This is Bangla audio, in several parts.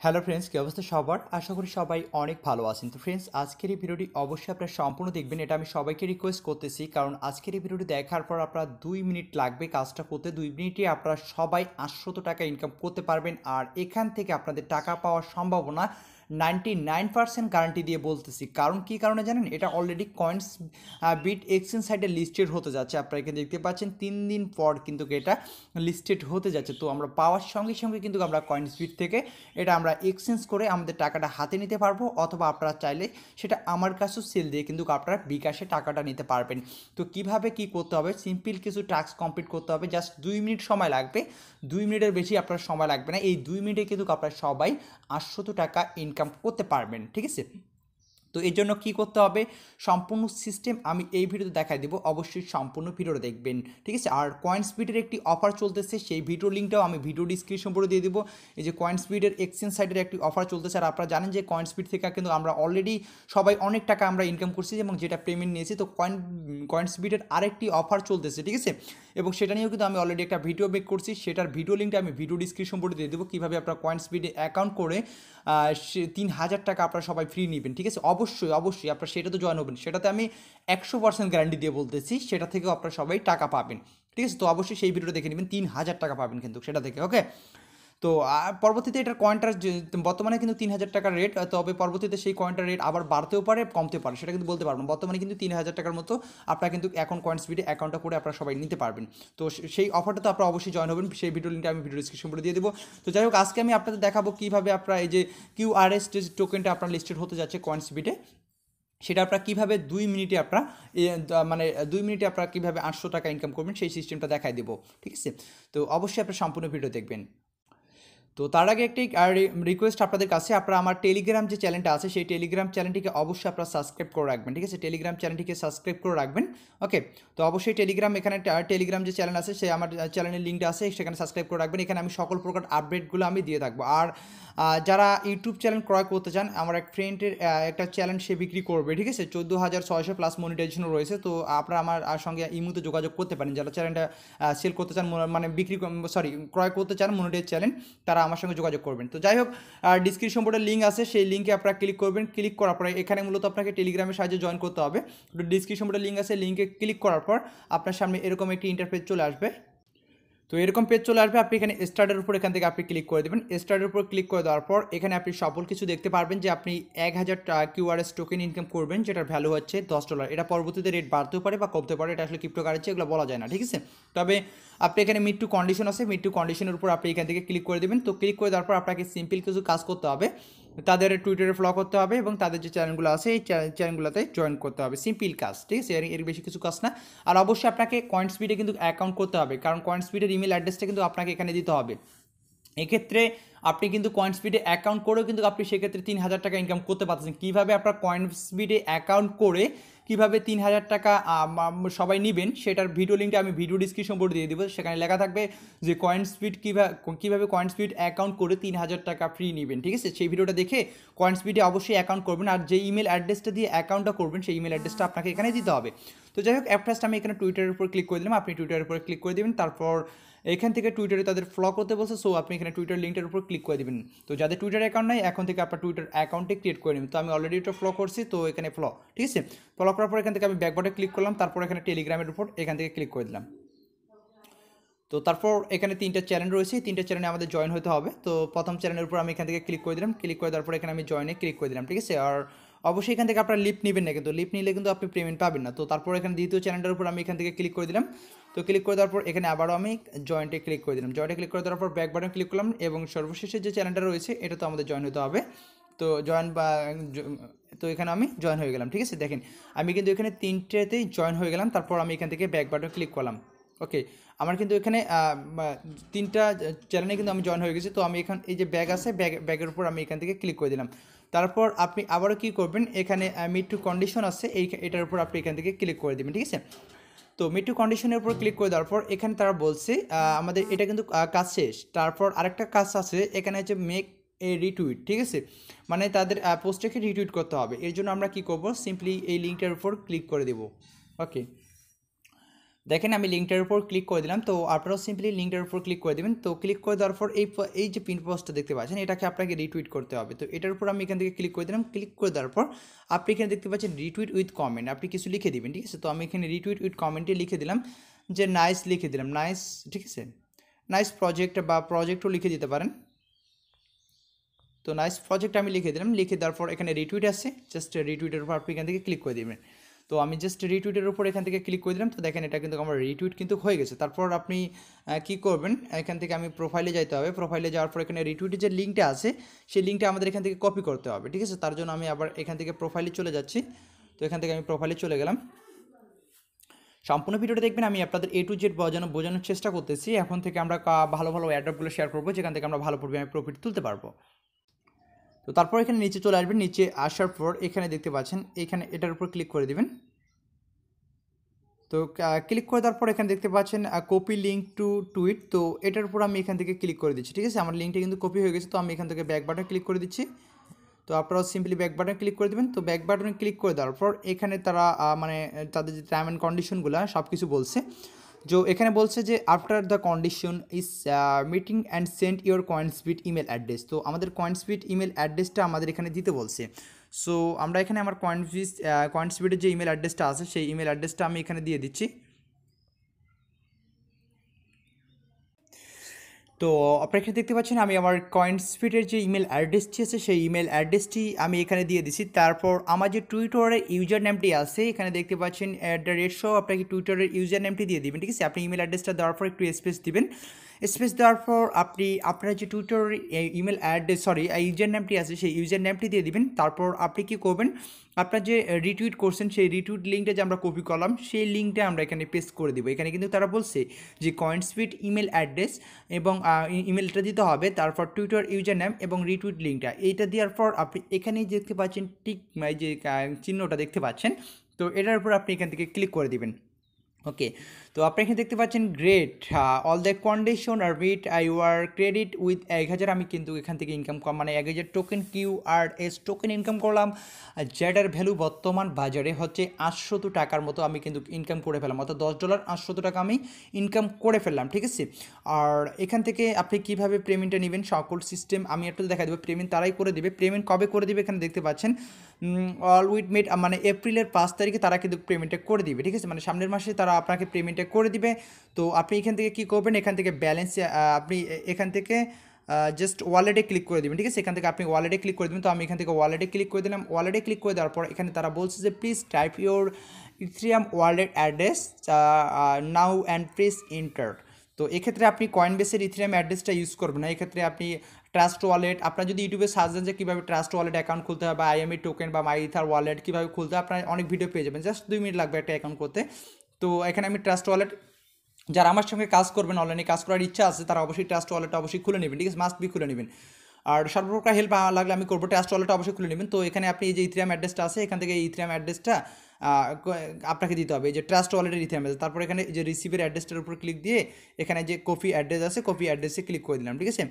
হ্যালো ফ্রেন্ডস, কী অবস্থা সবার? আশা করি সবাই অনেক ভালো আছেন। তো ফ্রেন্ডস, আজকের এই ভিডিওটি অবশ্যই আপনারা সম্পূর্ণ দেখবেন, এটা আমি সবাইকে রিকোয়েস্ট করতেছি, কারণ আজকের এই ভিডিওটি দেখার পর আপনার 2 মিনিট লাগবে কাজটা করতে। 2 মিনিটে আপনারা সবাই 800 টাকা ইনকাম করতে পারবেন, আর এখান থেকে আপনাদের টাকা পাওয়ার সম্ভাবনা 99% গ্যারান্টি দিয়ে বলতেছি। কারণ কী কারণে জানেন? এটা অলরেডি কয়েন্স বিট এক্সচেঞ্জ সাইটে লিস্টেড হতে যাচ্ছে। আপনারা এখানে দেখতে পাচ্ছেন 3 দিন পর কিন্তু এটা লিস্টেড হতে যাচ্ছে। তো আমরা পাওয়ার সঙ্গে সঙ্গে কিন্তু আমরা কয়েন্স বিট থেকে এটা আমরা এক্সচেঞ্জ করে আমাদের টাকাটা হাতে নিতে পারবো, অথবা আপনারা চাইলে সেটা আমার কাছেও সেল দিয়ে কিন্তু আপনারা বিকাশে টাকাটা নিতে পারবেন। তো কিভাবে কি করতে হবে? সিম্পল কিছু টাস্ক কমপ্লিট করতে হবে, জাস্ট 2 মিনিট সময় লাগবে। 2 মিনিটের বেশি আপনার সময় লাগবে না। এই 2 মিনিটে কিন্তু আপনারা সবাই 800 টাকা ইনকাম করতে পারবেন, ঠিক আছে? তো এই জন্য কী করতে হবে, সম্পূর্ণ সিস্টেম আমি এই ভিডিওতে দেখাই দেবো, অবশ্যই সম্পূর্ণ ভিডিওটা দেখবেন, ঠিক আছে? আর কয়েন স্পিডের একটি অফার চলতেছে, সেই ভিডিও লিঙ্কটাও আমি ভিডিও ডিসক্রিপশন করে দিয়ে দেবো। এই যে কয়েন স্পিডের এক্সচেঞ্জ সাইটের একটি অফার চলতেছে, আর আপনারা জানেন যে কয়েন স্পিড থেকে কিন্তু আমরা অলরেডি সবাই অনেক টাকা আমরা ইনকাম করছি এবং যেটা পেমেন্ট নিয়েছি। তো কয়েন স্পিডের আরেকটি অফার চলতেছে, ঠিক আছে? এবং সেটা নিয়েও কিন্তু আমি অলরেডি একটা ভিডিও মেক করছি, সেটার ভিডিও লিঙ্কটা আমি ভিডিও ডিসক্রিপশন করে দিয়ে দেবো, কীভাবে আপনারা কয়েন স্পিডে অ্যাকাউন্ট করে 3000 টাকা আপনারা সবাই ফ্রি নেবেন, ঠিক আছে? অবশ্যই অবশ্যই আপনারা সেটাতে জয়েন হবেন, সেটাতে আমি 100% গ্যারান্টি দিয়ে বলতেছি, সেটা থেকেও আপনারা সবাই টাকা পাবেন, ঠিক আছে? তো অবশ্যই সেই ভিডিওটা দেখে নেবেন, 3000 টাকা পাবেন কিন্তু সেটা থেকে, ওকে? তো পরবর্তীতে এটার কয়েনটার বর্তমানে কিন্তু 3000 টাকার রেট, তবে পরবর্তীতে সেই কয়েনটার রেট আবার বাড়তেও পারে, কমতে পারে, সেটা কিন্তু বলতে পারবেন। বর্তমানে কিন্তু 3000 টাকার মতো আপনারা কিন্তু এখন কয়েন স্পিডে অ্যাকাউন্টটা করে আপনারা সবাই নিতে পারবেন। তো সেই অফারটা তো আপনারা অবশ্যই জয়েন হবেন, সেই ভিডিও লিঙ্কটা আমি ভিডিও ডিসক্রিপশন করে দিয়ে দেবো। তো যাই হোক, আজকে আমি আপনাদের দেখাবো কীভাবে আপনারা এই যে কিউআরএস টোকেনটা আপনার লিস্টেড হতে যাচ্ছে কয়েন স্পিডে, সেটা আপনারা কীভাবে 2 মিনিটে আপনারা মানে 2 মিনিটে আপনারা কীভাবে 800 টাকা ইনকাম করবেন সেই সিস্টেমটা দেখাই দেবো, ঠিক আছে? তো অবশ্যই আপনারা সম্পূর্ণ ভিডিও দেখবেন। তো তার আগে একটি রিকোয়েস্ট আপনাদের কাছে, আপনারা আমার টেলিগ্রাম যে চ্যানেলটা আছে সেই টেলিগ্রাম চ্যানেলটিকে অবশ্যই আপনারা সাবস্ক্রাইব করে রাখবেন, ঠিক আছে? টেলিগ্রাম চ্যানেলটিকে সাবস্ক্রাইব করে রাখবেন, ওকে? তো অবশ্যই টেলিগ্রাম, এখানে টেলিগ্রাম যে চ্যানেল আছে, সে আমার চ্যানেলের লিঙ্কটা আছে, সেখানে সাবস্ক্রাইব করে রাখবেন। এখানে আমি সকল প্রকার আপডেটগুলো আমি দিয়ে থাকবো। আর যারা ইউটিউব চ্যানেল ক্রয় করতে চান, আমার এক ফ্রেন্ডের একটা চ্যানেল সে বিক্রি করবে, ঠিক আছে? 14,600 প্লাস মনিটাইজেশনও রয়েছে। তো আপনারা আমার সঙ্গে ইমুতে যোগাযোগ করতে পারেন, যারা চ্যানেলটা সেল করতে চান, মানে ক্রয় করতে চান মনিটাইজ চ্যানেল, তারা আমার সঙ্গে যোগাযোগ করবেন। তো যাই হোক, ডিসক্রিপশন বোর্ডের লিঙ্ক আছে, সেই লিঙ্কে আপনারা ক্লিক করবেন। ক্লিক করার পরে এখানে মূলত আপনাকে টেলিগ্রামের সাহায্যে জয়েন করতে হবে। ডিসক্রিপশন বোর্ডের লিঙ্ক আছে, লিঙ্কে ক্লিক করার পর আপনার সামনে এরকম একটি ইন্টারফেস চলে আসবে। তো এরকম পেজ চলে আসবে, আপনি এখানে স্টার্টের উপর এখান থেকে আপনি ক্লিক করে দেবেন। স্টার্টের উপর ক্লিক করে দেওয়ার পর এখানে আপনি সকল কিছু দেখতে পারবেন যে আপনি 1000 কিউআরএস টোকেন ইনকাম করবেন, যেটার ভ্যালু হচ্ছে $10। এটা পরবর্তীতে রেট বাড়তেও পারে বা কমতে পারে, এটা আসলে ক্রিপ্টোকারেন্সি, এগুলো বলা যায় না, ঠিক আছে? তবে আপনি এখানে মিড টু কন্ডিশন আছে, মিড টু কন্ডিশনের উপর আপনি এখান থেকে ক্লিক করে দেবেন। তো ক্লিক করে দেওয়ার পর আপনাকে সিম্পল কিছু কাজ করতে হবে, তাদের টুইটারে ফলো করতে হবে এবং তাদের যে চ্যানেলগুলো আছে এই চ্যানেলগুলোতে জয়েন করতে হবে, সিম্পল কাজ, ঠিক আছে? এর বেশি কিছু কাজ না। আর অবশ্যই আপনাকে কয়েন স্পিডে কিন্তু অ্যাকাউন্ট করতে হবে, কারণ কয়েন স্পিডের ইমেল অ্যাড্রেসটা কিন্তু আপনাকে এখানে দিতে হবে। এক্ষেত্রে আপনি কিন্তু কয়েন স্পিডে অ্যাকাউন্ট করেও কিন্তু আপনি সেক্ষেত্রে 3000 টাকা ইনকাম করতে পারতেছেন। কীভাবে আপনার কয়েন স্পিডে অ্যাকাউন্ট করে কীভাবে 3000 টাকা সবাই নেবেন, সেটার ভিডিও লিঙ্কটা আমি ভিডিও ডিসক্রিপশন বোর্ডে দিয়ে দেবো। সেখানে লেখা থাকবে যে কয়েন স্পিড কীভাবে কয়েন স্পিড অ্যাকাউন্ট করে 3000 টাকা ফ্রি নেবেন, ঠিক আছে? সেই ভিডিওটা দেখে কয়েন স্পিডে অবশ্যই অ্যাকাউন্ট করবেন, আর যে ইমেল অ্যাড্রেসটা দিয়ে অ্যাকাউন্টটা করবেন সেই ইমেল অ্যাড্রেসটা আপনাকে এখানে দিতে হবে। তো যাই হোক, ফার্স্ট আমি এখানে টুইটারের উপর ক্লিক করে দিলাম, আপনি টুইটারের উপর ক্লিক করে দেবেন। তারপর এখান থেকে টুইটারে তাদের ফলো করতে বলছে, সো আপনি এখানে টুইটার লিঙ্কটার উপর ক্লিক করে দেবেন। তো যাদের টুইটার অ্যাকাউন্ট নাই, এখন থেকে আপনার টুইটার অ্যাকাউন্টে ক্রিয়েট করে নেবেন। তো আমি অলরেডি এটা ফলো করছি, তো এখানে ফলো, ঠিক আছে? ফলো করার পর এখান থেকে আমি ব্যাক বাটনে ক্লিক করলাম, তারপর এখানে টেলিগ্রামের উপর এখান থেকে ক্লিক করে দিলাম। তো তারপর এখানে 3টা চ্যানেল রয়েছে, 3টা চ্যানেলে আমাদের জয়েন হতে হবে। তো প্রথম চ্যানেলের উপর আমি এখান থেকে ক্লিক করে দিলাম, ক্লিক করে দেওয়ার পর এখানে আমি জয়েনে ক্লিক করে দিলাম, ঠিক আছে? আর অবশ্যই এখান থেকে আপনারা লিফট নেবেন না, কিন্তু লিফট নিলে কিন্তু আপনি পেমেন্ট পাবেন না। তো তারপর এখানে দ্বিতীয় চ্যানেলটার উপর আমি এখান থেকে ক্লিক করে দিলাম। তো ক্লিক করে দেওয়ার পর এখানে আবারও আমি জয়েন্টে ক্লিক করে দিলাম, জয়েন্টে ক্লিক করে দেওয়ার পর ব্যাক বাটন ক্লিক করলাম এবং সর্বশেষে যে চ্যানেলটা রয়েছে এটা তো আমাদের জয়েন হতে হবে। তো তো এখানে আমি জয়েন হয়ে গেলাম, ঠিক আছে? দেখেন আমি কিন্তু এখানে 3টেতেই জয়েন হয়ে গেলাম। তারপর আমি এখান থেকে ব্যাক বাটন ক্লিক করলাম, ওকে? আমার কিন্তু এখানে 3টা চ্যানেলে কিন্তু আমি জয়েন হয়ে গেছি। তো আমি এখান এই যে ব্যাগ আছে, ব্যাগের উপর আমি এখান থেকে ক্লিক করে দিলাম। তারপর আপনি আবারও কী করবেন, এখানে মিড টু কন্ডিশন আছে, এটার উপর আপনি এখান থেকে ক্লিক করে দেবেন, ঠিক আছে? তো মিড টু কন্ডিশনের উপর ক্লিক করে দেওয়ার পর এখানে তারা বলছে আমাদের এটা কিন্তু কাজ শেষ। তারপর আরেকটা কাজ আছে, এখানে হচ্ছে মেক এ রিটুইট, ঠিক আছে? মানে তাদের পোস্টটাকে রিটুইট করতে হবে। এর জন্য আমরা কী করবো, সিম্পলি এই লিঙ্কটার উপর ক্লিক করে দেবো, ওকে? দেখেন আমি লিঙ্কটার উপর ক্লিক করে দিলাম, তো আপনারাও সিম্পলি লিঙ্কটার উপর ক্লিক করে দেবেন। তো ক্লিক করে দেওয়ার পর এই যে পিন পোস্টটা দেখতে পাচ্ছেন এটাকে আপনাকে রিটুইট করতে হবে। তো এটার উপর আমি এখান থেকে ক্লিক করে দিলাম। ক্লিক করে দেওয়ার পর আপনি এখানে দেখতে পাচ্ছেন রিটুইট উইথ কমেন্ট, আপনি কিছু লিখে দিবেন, ঠিক আছে। তো আমি এখানে রিটুইট উইথ কমেন্টে লিখে দিলাম যে নাইস, লিখে দিলাম নাইস, ঠিক আছে। নাইস প্রজেক্ট বা প্রজেক্টও লিখে দিতে পারেন। তো নাইস প্রজেক্ট আমি লিখে দিলাম। লিখে দেওয়ার পর এখানে রিটুইট আছে, জাস্ট রিটুইটের উপর আপনি এখান থেকে ক্লিক করে দেবেন। তো আমি জাস্ট রিটুইটের উপর এখান থেকে ক্লিক করে দিলাম। তো দেখেন এটা কিন্তু আমার রিটুইট কিন্তু হয়ে গেছে। তারপর আপনি কি করবেন, এখান থেকে আমি প্রোফাইলে যাইতে হবে। প্রোফাইলে যাওয়ার পর এখানে রিটুইটের যে লিঙ্কটা আছে সেই লিঙ্কটা আমাদের এখান থেকে কপি করতে হবে, ঠিক আছে। তার জন্য আমি আবার এখান থেকে প্রোফাইলে চলে যাচ্ছি। তো এখান থেকে আমি প্রোফাইলে চলে গেলাম। সম্পূর্ণ ভিডিওটা দেখবেন, আমি আপনাদের A to Z বোঝানোর চেষ্টা করতেছি। এখন থেকে আমরা ভালো ভালো অ্যাড্রপগুলো শেয়ার করবো, যেখান থেকে আমরা ভালো পরিমাণে প্রফিট তুলতে পারবো। তো তারপর এখানে নিচে চলে আসবেন। নিচে আসার পর এখানে দেখতে পাচ্ছেন, এখানে এটার উপর ক্লিক করে দিবেন। তো ক্লিক করে দেওয়ার পর এখানে দেখতে পাচ্ছেন কপি লিঙ্ক টু টুইট। তো এটার উপর আমি এখান থেকে ক্লিক করে দিচ্ছি, ঠিক আছে। আমার লিঙ্কটা কিন্তু কপি হয়ে গেছে। তো আমি এখান থেকে ব্যাক বাটন ক্লিক করে দিচ্ছি। তো আপনারাও সিম্পলি ব্যাক বাটন ক্লিক করে দেবেন। তো ব্যাক বাটনে ক্লিক করে দেওয়ার পর এখানে তারা মানে তাদের যে টার্ম অ্যান্ড কন্ডিশনগুলো সব কিছু বলছে। এখানে বলছে যে after the condition is meeting and send your Coinspeed email address. তো আমাদের কয়েনস্পিড ইমেল অ্যাড্রেসটা আমাদের এখানে দিতে বলছে। সো আমরা এখানে আমার কয়েনস্পিডের যে ইমেল অ্যাড্রেসটা আছে সেই ইমেল অ্যাড্রেসটা আমি এখানে দিয়ে দিচ্ছি। তো আপনারা এখানে দেখতে পাচ্ছেন আমি আমার কয়েনস্পিডের যে ইমেল অ্যাড্রেসটি আছে সেই ইমেল অ্যাড্রেসটি আমি এখানে দিয়ে দিচ্ছি। তারপর আমার যে টুইটারের ইউজার নেমটি আছে এখানে দেখতে পাচ্ছেন @, আপনাকে টুইটারের ইউজার নেমটি দিয়ে দিবেন, ঠিক আছে। আপনি ইমেল অ্যাড্রেসটা দেওয়ার পর একটু স্পেস দিবেন। স্পেস দেওয়ার পর আপনি আপনার যে টুইটারের ইমেল অ্যাড্রেস ইউজার নেমটি আছে সেই ইউজার নেমটি দিয়ে দিবেন। তারপর আপনি কি করবেন, আপনার যে রিটুইট করছেন সেই রিটুইট লিঙ্কটা যে আমরা কপি করলাম সেই লিঙ্কটা আমরা এখানে পেস্ট করে দেবো। এখানে কিন্তু তারা বলছে যে কয়েনস্পিড ইমেল অ্যাড্রেস এবং ইমেলটা দিতে হবে, তারপর টুইটার ইউজার নেম এবং রিটুইট লিঙ্কটা এইটা দেওয়ার পর আপনি এখানেই দেখতে পাচ্ছেন টিক যে চিহ্নটা দেখতে পাচ্ছেন। তো এটার উপর আপনি এখান থেকে ক্লিক করে দিবেন। ওকে, তো আপনি এখানে দেখতে পাচ্ছেন great, all the condition are meet your credit with 1000। আমি কিন্তু এখান থেকে ইনকাম মানে 1000 টোকেন QRS টোকেন ইনকাম করলাম, যেটার ভ্যালু বর্তমান বাজারে হচ্ছে 800 টাকার মতো আমি কিন্তু ইনকাম করে ফেললাম, অর্থাৎ $10 800 টাকা আমি ইনকাম করে ফেললাম, ঠিক আছে। আর এখান থেকে আপনি কীভাবে পেমেন্টটা নেবেন সকল সিস্টেম আমি আপনাদের দেখা দেবো। পেমেন্ট তারাই করে দেবে। পেমেন্ট কবে করে দেবে এখানে দেখতে পাচ্ছেন অল উইথ মেড, মানে এপ্রিলের 5 তারিখে তারা কিন্তু পেমেন্টটা করে দিবে, ঠিক আছে। মানে সামনের মাসে তারা আপনাকে পেমেন্টটা করে দিবে। তো আপনি এখান থেকে কী করবেন, এখান থেকে ব্যালেন্স আপনি এখান থেকে জাস্ট ওয়ালেটে ক্লিক করে দেবেন, ঠিক আছে। এখান থেকে আপনি ওয়ালেটে ক্লিক করে দেবেন। তো আমি এখান থেকে ওয়ালেটে ক্লিক করে দিলাম। ওয়ালেটে ক্লিক করে দেওয়ার পর এখানে তারা বলছে যে please type your Ethereum wallet address now and press enter. তো এক্ষেত্রে আপনি কয়েনবেসের ইথেরিয়াম অ্যাড্রেসটা ইউজ করবেন না। এক্ষেত্রে আপনি ট্রাস্ট ওয়ালেট, আপনার যদি ইউটিউবে সার্চ দেন যে কীভাবে ট্রাস্ট ওয়ালেট অ্যাকাউন্ট খুলতে হয় বা IME টোকেন বা মাই ইথার ওয়ালেট কীভাবে খুলতে হয়, আপনার অনেক ভিডিও পেয়ে যাবেন। জাস্ট 2 মিনিট লাগবে একটা অ্যাকাউন্ট করতে। তো এখানে আমি ট্রাস্ট ওয়ালেট, যারা আমার সঙ্গে কাজ করবেন, অনলাইনে কাজ করার ইচ্ছা আছে, তারা অবশ্যই ট্রাস্ট ওয়ালেটটা অবশ্যই খুলে নেবেন, ঠিক আছে। মাস্ট বি খুলে নেবেন। আর সর্বপ্রকার হেল্প লাগলে আমি করবো, ট্রাস্ট ওয়ালেটটা অবশ্যই খুলে নেবেন। তো এখানে আপনি এই যে ইথেরিয়াম অ্যাড্রেসটা আছে এখান থেকে এই ইথেরিয়াম অ্যাড্রেসটা আপনাকে দিতে হবে, এই যে ট্রাস্ট ওয়ালেটের ইথেরিয়াম অ্যাড্রেস। তারপর এখানে যে রিসিভের অ্যাড্রেসটার উপর ক্লিক দিয়ে এখানে যে কপি অ্যাড্রেস আছে কপি অ্যাড্রেসে ক্লিক করে দিলাম, ঠিক আছে।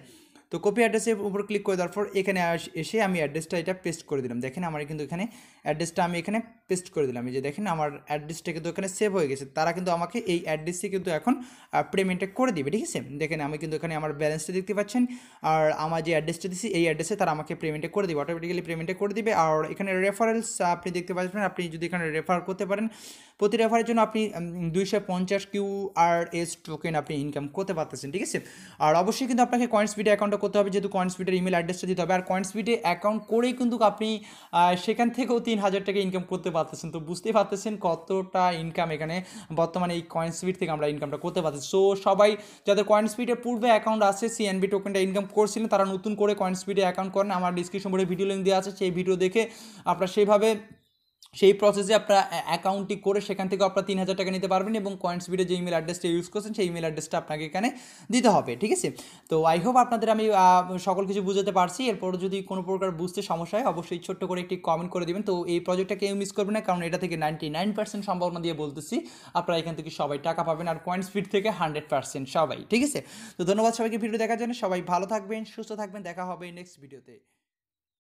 তো কপি অ্যাড্রেসের উপর ক্লিক করে দেওয়ার পর এখানে এসে আমি অ্যাড্রেসটা এটা পেস্ট করে দিলাম। দেখেন আমার কিন্তু এখানে অ্যাড্রেসটা আমি এখানে পেস্ট করে দিলাম। এই যে দেখেন আমার অ্যাড্রেসটা কিন্তু এখানে সেভ হয়ে গেছে। তারা কিন্তু আমাকে এই অ্যাড্রেসে কিন্তু এখন পেমেন্টটা করে দিবে, ঠিক আছে। দেখেন আমি কিন্তু এখানে আমার ব্যালেন্সটা দেখতে পাচ্ছেন। আর আমার যে অ্যাড্রেসটা দিচ্ছি এই অ্যাড্রেসে তারা আমাকে পেমেন্টটা করে দিবে, অটোমেটিক্যালি পেমেন্টটা করে দিবে। আর এখানে রেফারেলস আপনি দেখতে পাচ্ছেন, আপনি যদি এখানে রেফার করতে পারেন প্রতি রেফারের জন্য আপনি 250 QRS টোকেন আপনি ইনকাম করতে পারতেছেন, ঠিক আছে। আর অবশ্যই কিন্তু আপনাকে কয়েনস্পিডে অ্যাকাউন্টটা করতে হবে, যেহেতু কয়েনস্পিডের ইমেল অ্যাড্রেসটা দিতে হবে। আর কয়েনস্পিডে অ্যাকাউন্ট করেই কিন্তু আপনি সেখান থেকেও 3000 টাকা ইনকাম করতে পারতেছেন। তো বুঝতেই পারতেছেন কতটা ইনকাম এখানে বর্তমানে এই কয়েনস্পিড থেকে আমরা ইনকামটা করতে পারতেছি। সো সবাই যাদের কয়েনস্পিডে পূর্বে অ্যাকাউন্ট আছে CNB টোকেনটা ইনকাম করছিলেন, তারা নতুন করে কয়েনস্পিডে অ্যাকাউন্ট করেন। আমার ডিসক্রিপশন বোর্ডে ভিডিও লিঙ্ক দেওয়া আছে, সেই ভিডিও দেখে আপনারা সেই প্রসেসে আপনারা অ্যাকাউন্টটি করে সেখান থেকে আপনারা 3000 টাকা নিতে পারবেন এবং কয়েনস্পিডে যে ইমেল অ্যাড্রেসটা ইউজ করছেন সেই ইমেল অ্যাড্রেসটা আপনাকে এখানে দিতে হবে, ঠিক আছে। তো আই হোপ আপনাদের আমি সকল কিছু বুঝাতে পারছি। এরপর যদি কোনো প্রকার বুঝতে সমস্যা হয় অবশ্যই ছোট্ট করে একটি কমেন্ট করে দিবেন। তো এই প্রজেক্টটা কেউ মিস করবে না, কারণ এটা থেকে 99% সম্ভাবনা দিয়ে বলতেছি আপনারা এখান থেকে সবাই টাকা পাবেন, আর কয়েনস্পিড থেকে 100% সবাই, ঠিক আছে। তো ধন্যবাদ সবাইকে ভিডিও দেখার জন্য। সবাই ভালো থাকবেন, সুস্থ থাকবেন, দেখা হবে নেক্সট ভিডিওতে।